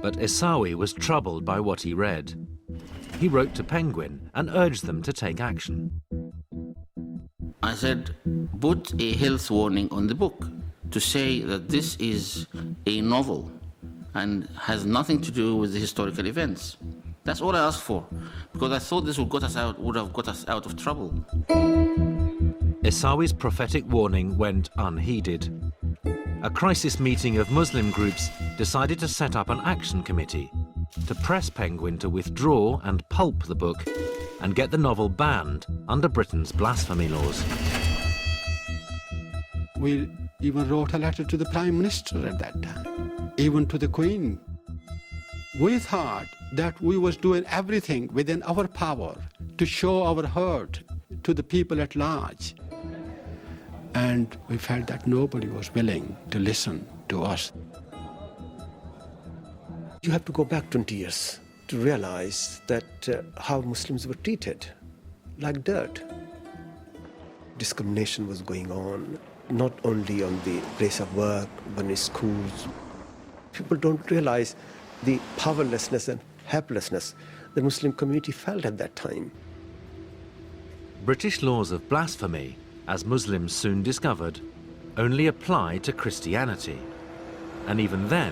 But Isawi was troubled by what he read. He wrote to Penguin and urged them to take action. I said, put a health warning on the book to say that this is a novel and has nothing to do with the historical events. That's all I asked for, because I thought this would have got us out of trouble. Isawi's prophetic warning went unheeded. A crisis meeting of Muslim groups decided to set up an action committee to press Penguin to withdraw and pulp the book and get the novel banned under Britain's blasphemy laws. We even wrote a letter to the Prime Minister at that time, even to the Queen. We thought that we was doing everything within our power to show our hurt to the people at large. And we felt that nobody was willing to listen to us. You have to go back 20 years to realize that how Muslims were treated, like dirt. Discrimination was going on, not only on the place of work, but in schools. People don't realize the powerlessness and helplessness the Muslim community felt at that time. British laws of blasphemy, as Muslims soon discovered, only apply to Christianity, and even then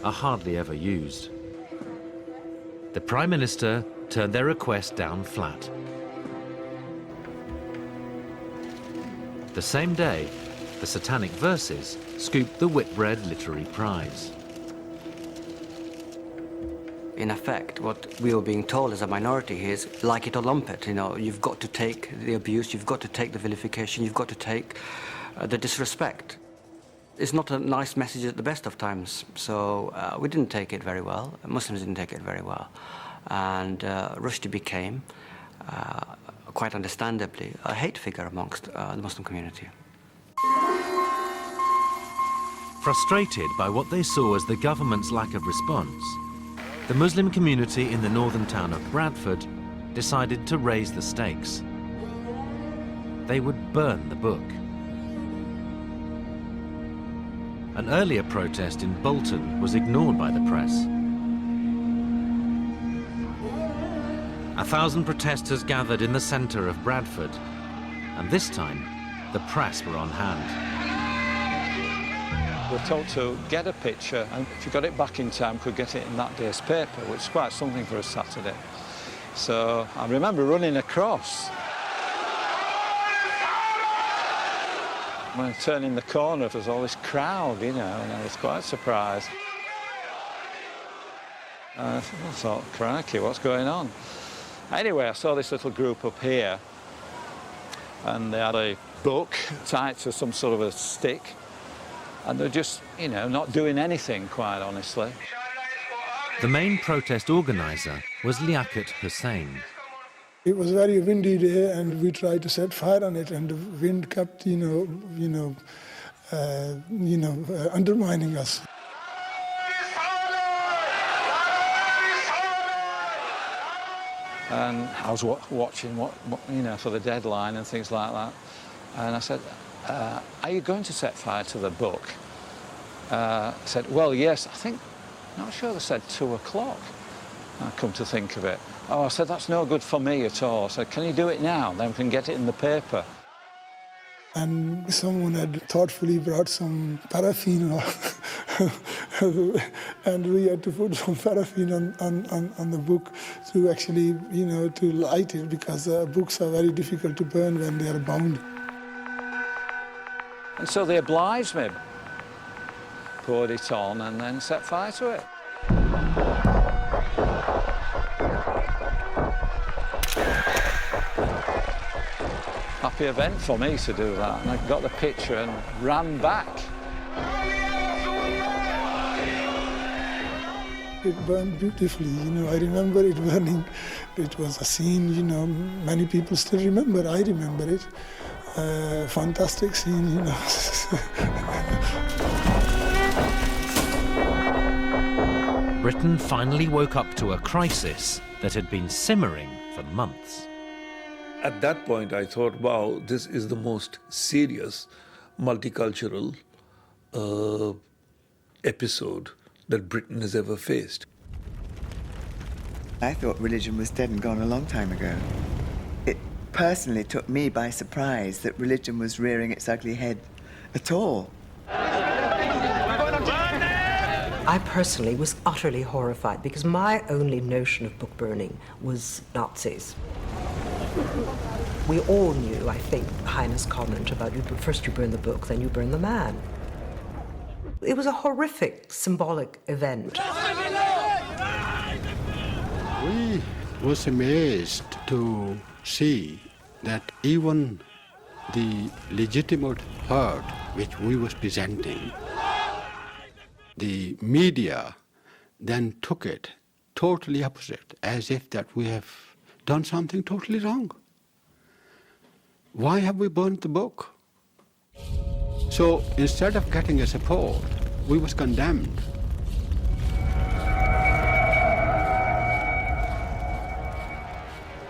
are hardly ever used. The Prime Minister turned their request down flat. The same day, the Satanic verses scooped the Whitbread Literary Prize. In effect, what we were being told as a minority is, like it or lump it, you know, you've got to take the abuse, you've got to take the vilification, you've got to take the disrespect. It's not a nice message at the best of times, so we didn't take it very well. Muslims didn't take it very well. And Rushdie became, quite understandably, a hate figure amongst the Muslim community. Frustrated by what they saw as the government's lack of response, the Muslim community in the northern town of Bradford decided to raise the stakes. They would burn the book. An earlier protest in Bolton was ignored by the press. 1,000 protesters gathered in the centre of Bradford, and this time the press were on hand. We're told to get a picture, and if you got it back in time, could get it in that day's paper, which is quite something for a Saturday. So I remember running across. When I turned in the corner, there was all this crowd, you know, and I was quite surprised. I thought, crikey, what's going on? Anyway, I saw this little group up here, and they had a book tied to some sort of a stick, and they're just, you know, not doing anything, quite honestly. The main protest organiser was Liaquat Hussain. It was a very windy day, and we tried to set fire on it, and the wind kept, undermining us. And I was watching for the deadline and things like that. And I said, are you going to set fire to the book? I said, well, yes, not sure they said 2 o'clock. I come to think of it. Oh, I said, that's no good for me at all. I said, can you do it now? Then we can get it in the paper. And someone had thoughtfully brought some paraffin, and we had to put some paraffin on the book to actually, to light it, because books are very difficult to burn when they are bound. And so they obliged me. Poured it on and then set fire to it. Happy event for me to do that, and I got the picture and ran back. It burned beautifully, I remember it burning. It was a scene, many people still remember. I remember it. Fantastic scene, Britain finally woke up to a crisis that had been simmering for months. At that point, I thought, wow, this is the most serious multicultural episode that Britain has ever faced. I thought religion was dead and gone a long time ago. It personally took me by surprise that religion was rearing its ugly head at all. I personally was utterly horrified because my only notion of book burning was Nazis. We all knew, I think, Heine's comment about first you burn the book, then you burn the man. It was a horrific symbolic event. We was amazed to see that even the legitimate hurt which we was presenting, the media then took it totally opposite, as if that we have done something totally wrong. Why have we burnt the book? So instead of getting a support, we was condemned.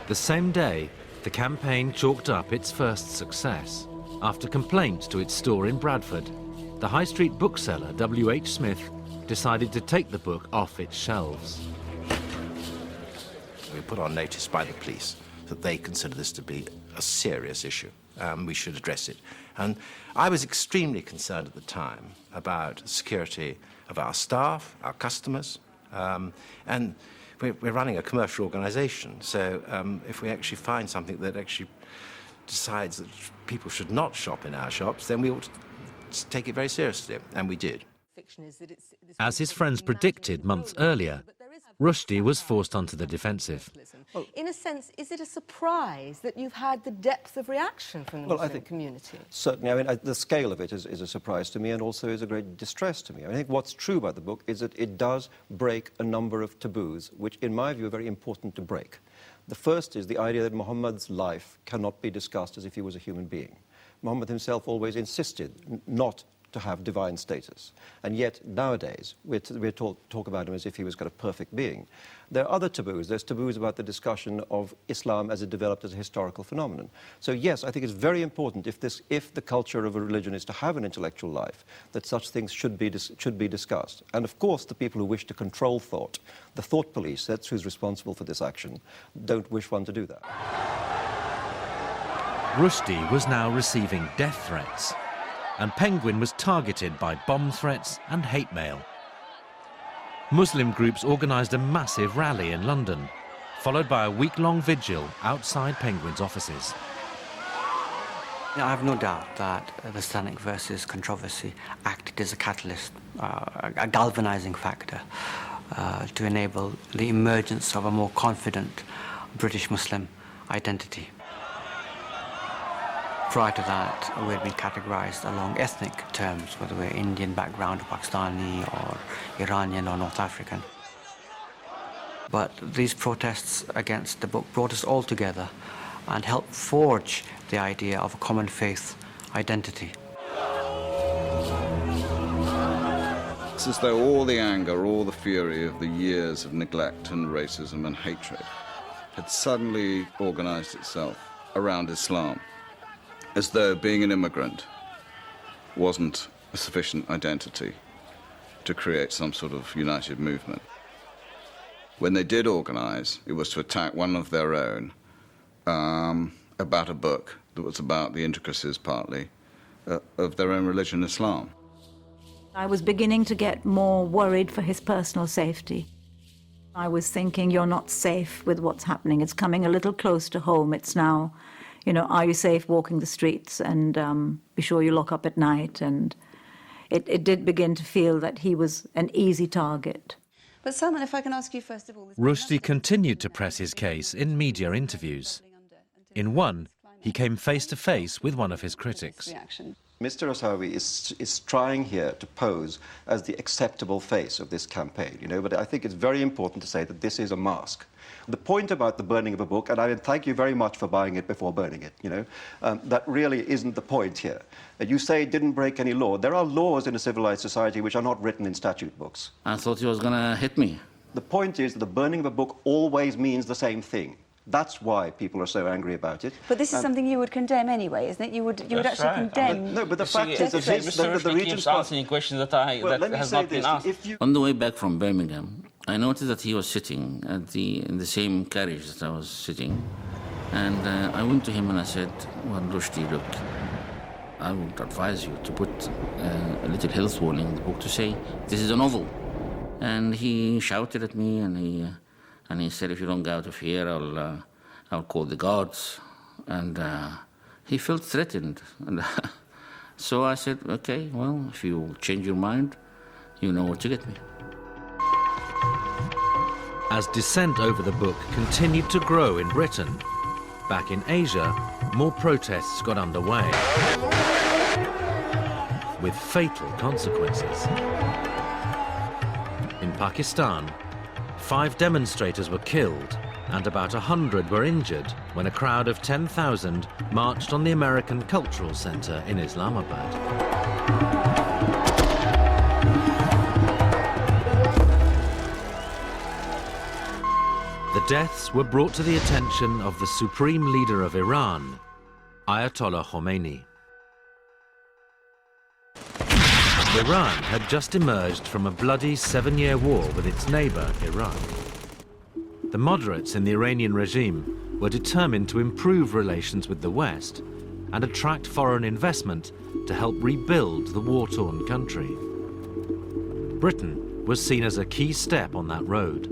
The same day, the campaign chalked up its first success. After complaints to its store in Bradford, the high street bookseller W.H. Smith decided to take the book off its shelves. We were put on notice by the police that they consider this to be a serious issue. We should address it. And I was extremely concerned at the time about the security of our staff, our customers, and we're running a commercial organisation, so if we actually find something that actually decides that people should not shop in our shops, then we ought to take it very seriously, and we did. As his friends predicted months earlier, Rushdie was forced onto the defensive. Well, in a sense, is it a surprise that you've had the depth of reaction from the Muslim community? Certainly. I mean, the scale of it is a surprise to me and also is a great distress to me. I think what's true about the book is that it does break a number of taboos, which, in my view, are very important to break. The first is the idea that Muhammad's life cannot be discussed as if he was a human being. Muhammad himself always insisted not to have divine status. And yet, nowadays, we're talk about him as if he was kind of perfect being. There are other taboos. There's taboos about the discussion of Islam as it developed as a historical phenomenon. So yes, I think it's very important if the culture of a religion is to have an intellectual life, that such things should be discussed. And of course, the people who wish to control thought, the thought police, that's who's responsible for this action, don't wish one to do that. Rushdie was now receiving death threats, and Penguin was targeted by bomb threats and hate mail. Muslim groups organised a massive rally in London, followed by a week-long vigil outside Penguin's offices. I have no doubt that the Satanic versus controversy acted as a catalyst, a galvanising factor to enable the emergence of a more confident British Muslim identity. Prior to that, we had been categorised along ethnic terms, whether we're Indian background, Pakistani, or Iranian, or North African. But these protests against the book brought us all together and helped forge the idea of a common faith identity. It's as though all the anger, all the fury of the years of neglect and racism and hatred had suddenly organised itself around Islam, as though being an immigrant wasn't a sufficient identity to create some sort of united movement. When they did organise, it was to attack one of their own about a book that was about the intricacies, partly, of their own religion, Islam. I was beginning to get more worried for his personal safety. I was thinking, you're not safe with what's happening. It's coming a little close to home. It's now, are you safe walking the streets? And be sure you lock up at night. And it did begin to feel that he was an easy target. But Salman, if I can ask you first of all... Rushdie continued to press his case in media interviews. In one, he came face to face with one of his critics. Mr. Asawi is trying here to pose as the acceptable face of this campaign, but I think it's very important to say that this is a mask. The point about the burning of a book, and I thank you very much for buying it before burning it, that really isn't the point here. You say it didn't break any law. There are laws in a civilized society which are not written in statute books. I thought he was going to hit me. The point is that the burning of a book always means the same thing. That's why people are so angry about it. But this is something you would condemn anyway, isn't it? You would actually condemn... No, but the fact is that Mr. Rushdie keeps answering questions that has not been asked. On the way back from Birmingham, I noticed that he was sitting in the same carriage that I was sitting, and I went to him and I said, well, Rushdie, look, I would advise you to put a little health warning in the book to say, this is a novel. And he shouted at me, and he said, if you don't get out of here, I'll call the guards. And he felt threatened. And so I said, okay, well, if you change your mind, you know where to get me. As dissent over the book continued to grow in Britain, back in Asia, more protests got underway, with fatal consequences. In Pakistan, 5 demonstrators were killed and about 100 were injured when a crowd of 10,000 marched on the American Cultural Center in Islamabad. The deaths were brought to the attention of the supreme leader of Iran, Ayatollah Khomeini. Iran had just emerged from a bloody 7-year war with its neighbor, Iraq. The moderates in the Iranian regime were determined to improve relations with the West and attract foreign investment to help rebuild the war-torn country. Britain was seen as a key step on that road.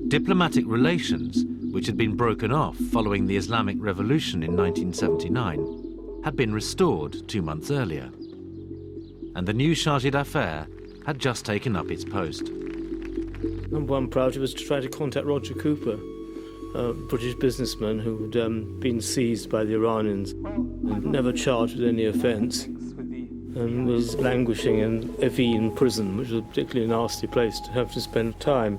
Diplomatic relations, which had been broken off following the Islamic Revolution in 1979, had been restored 2 months earlier. And the new chargé d'affaires had just taken up its post. Number one priority was to try to contact Roger Cooper, a British businessman who had been seized by the Iranians and never charged with any offence, and was languishing in Evin prison, which was a particularly nasty place to have to spend time.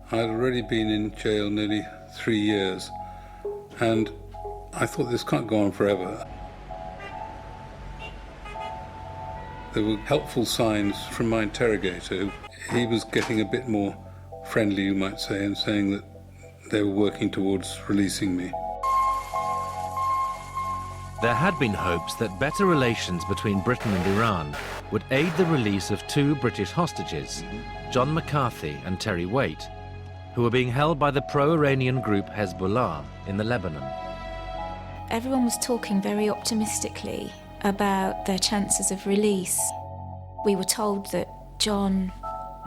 I'd already been in jail nearly 3 years, and I thought this can't go on forever. There were helpful signs from my interrogator. He was getting a bit more friendly, you might say, and saying that they were working towards releasing me. There had been hopes that better relations between Britain and Iran would aid the release of 2 British hostages, John McCarthy and Terry Waite, who were being held by the pro-Iranian group Hezbollah in the Lebanon. Everyone was talking very optimistically about their chances of release. We were told that John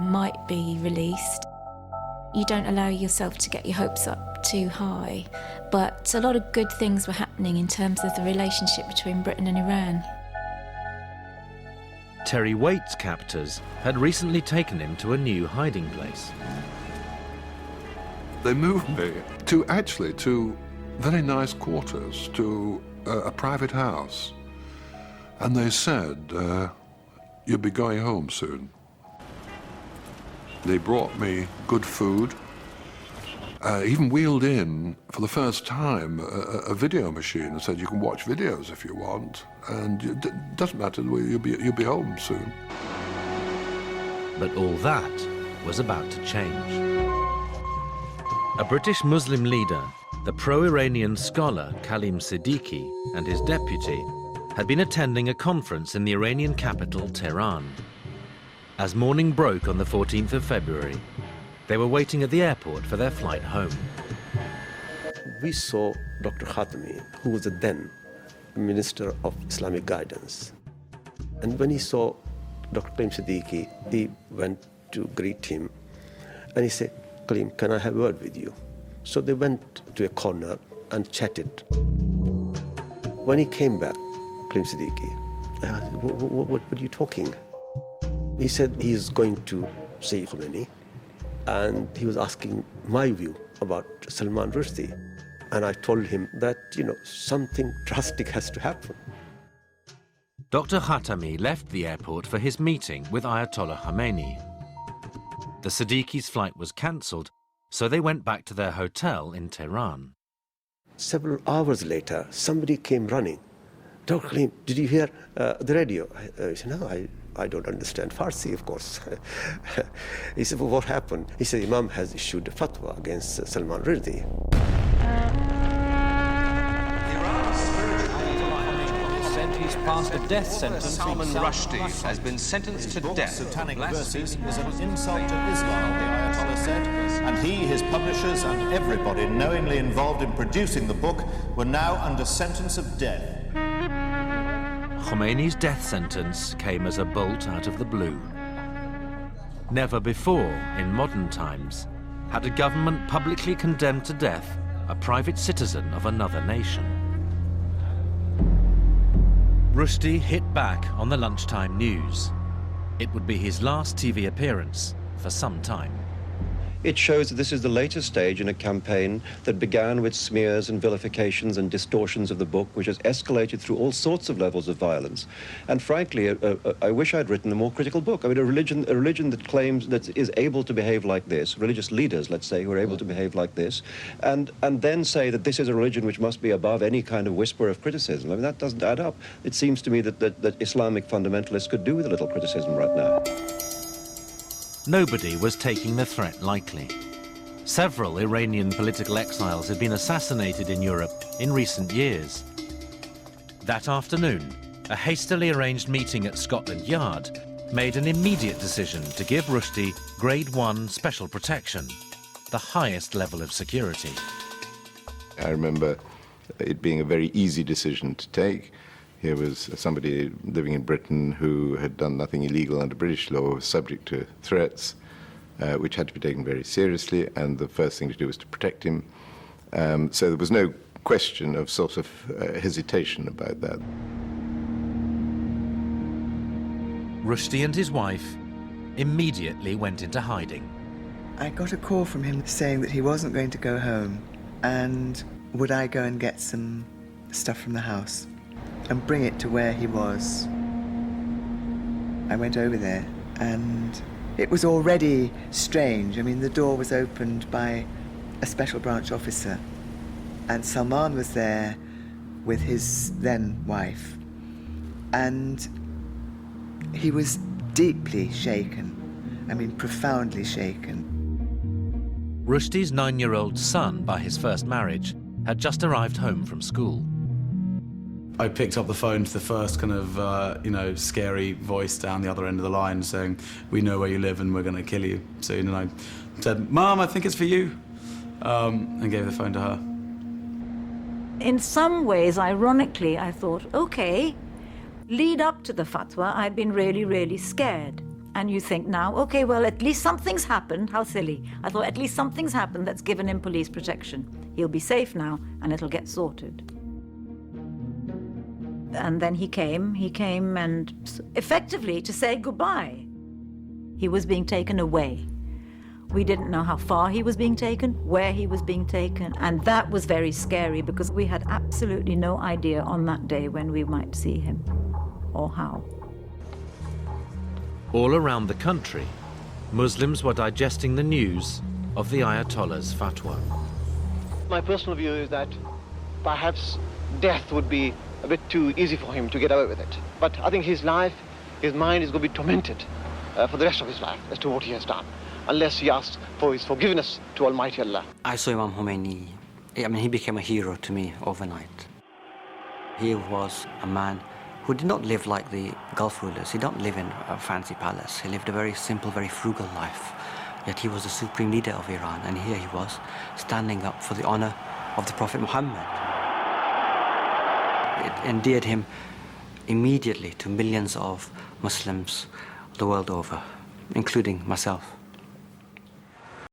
might be released. You don't allow yourself to get your hopes up too high, but a lot of good things were happening in terms of the relationship between Britain and Iran. Terry Waite's captors had recently taken him to a new hiding place. They moved me to very nice quarters, to a private house. And they said, you'll be going home soon. They brought me good food, even wheeled in, for the first time, a video machine and said, you can watch videos if you want, and it doesn't matter, you'll be home soon. But all that was about to change. A British Muslim leader, the pro-Iranian scholar Khalim Siddiqui, and his deputy had been attending a conference in the Iranian capital, Tehran. As morning broke on the 14th of February, they were waiting at the airport for their flight home. We saw Dr. Khatami, who was then Minister of Islamic Guidance. And when he saw Dr. Khalim Siddiqui, he went to greet him, and he said, Khalim, can I have a word with you? So they went to a corner and chatted. When he came back, Khalim Siddiqui, I asked, what were you talking? He said he's going to see Khomeini, and he was asking my view about Salman Rushdie. And I told him that, something drastic has to happen. Dr. Khatami left the airport for his meeting with Ayatollah Khomeini. The Siddiqui's flight was cancelled, so they went back to their hotel in Tehran. Several hours later, somebody came running. Dr. Khalim, did you hear the radio? I said, no, I don't understand Farsi, of course. He said, well, what happened? He said, Imam has issued a fatwa against Salman Rushdie. Sent his passed a death sentence. Salman Rushdie has been sentenced to death. Satanic verses is an insult to Islam, the Ayatollah said, and he, his publishers, and everybody knowingly involved in producing the book were now under sentence of death. Khomeini's death sentence came as a bolt out of the blue. Never before, in modern times, had a government publicly condemned to death a private citizen of another nation. Rushdie hit back on the lunchtime news. It would be his last TV appearance for some time. It shows that this is the latest stage in a campaign that began with smears and vilifications and distortions of the book, which has escalated through all sorts of levels of violence. And frankly, I wish I'd written a more critical book. I mean, a religion that claims that is able to behave like this, religious leaders, let's say, who are able to behave like this, and then say that this is a religion which must be above any kind of whisper of criticism. I mean, that doesn't add up. It seems to me that Islamic fundamentalists could do with a little criticism right now. Nobody was taking the threat lightly. Several Iranian political exiles had been assassinated in Europe in recent years. That afternoon, a hastily arranged meeting at Scotland Yard made an immediate decision to give Rushdie Grade 1 special protection, the highest level of security. I remember it being a very easy decision to take. Here was somebody living in Britain who had done nothing illegal under British law, was subject to threats, which had to be taken very seriously, and the first thing to do was to protect him. So there was no question of sort of hesitation about that. Rushdie and his wife immediately went into hiding. I got a call from him saying that he wasn't going to go home, and would I go and get some stuff from the house and bring it to where he was. I went over there, and it was already strange. I mean, the door was opened by a special branch officer, and Salman was there with his then wife, and he was deeply shaken. I mean, profoundly shaken. Rushdie's 9-year-old son, by his first marriage, had just arrived home from school. I picked up the phone to the first kind of, scary voice down the other end of the line saying, "We know where you live and we're going to kill you soon." And I said, "Mom, I think it's for you," and gave the phone to her. In some ways, ironically, I thought, okay, lead up to the fatwa, I'd been really, really scared. And you think now, okay, well, at least something's happened. How silly. I thought, at least something's happened that's given him police protection. He'll be safe now, and it'll get sorted. And then he came and effectively to say goodbye. He was being taken away. We didn't know how far he was being taken, where he was being taken, and that was very scary because we had absolutely no idea on that day when we might see him or how. All around the country, Muslims were digesting the news of the Ayatollah's fatwa. My personal view is that perhaps death would be a bit too easy for him to get away with it. But I think his life, his mind is going to be tormented for the rest of his life as to what he has done, unless he asks for his forgiveness to Almighty Allah. I saw Imam Khomeini. I mean, he became a hero to me overnight. He was a man who did not live like the Gulf rulers. He didn't live in a fancy palace. He lived a very simple, very frugal life. Yet he was the supreme leader of Iran, and here he was, standing up for the honor of the Prophet Muhammad. It endeared him immediately to millions of Muslims the world over, including myself.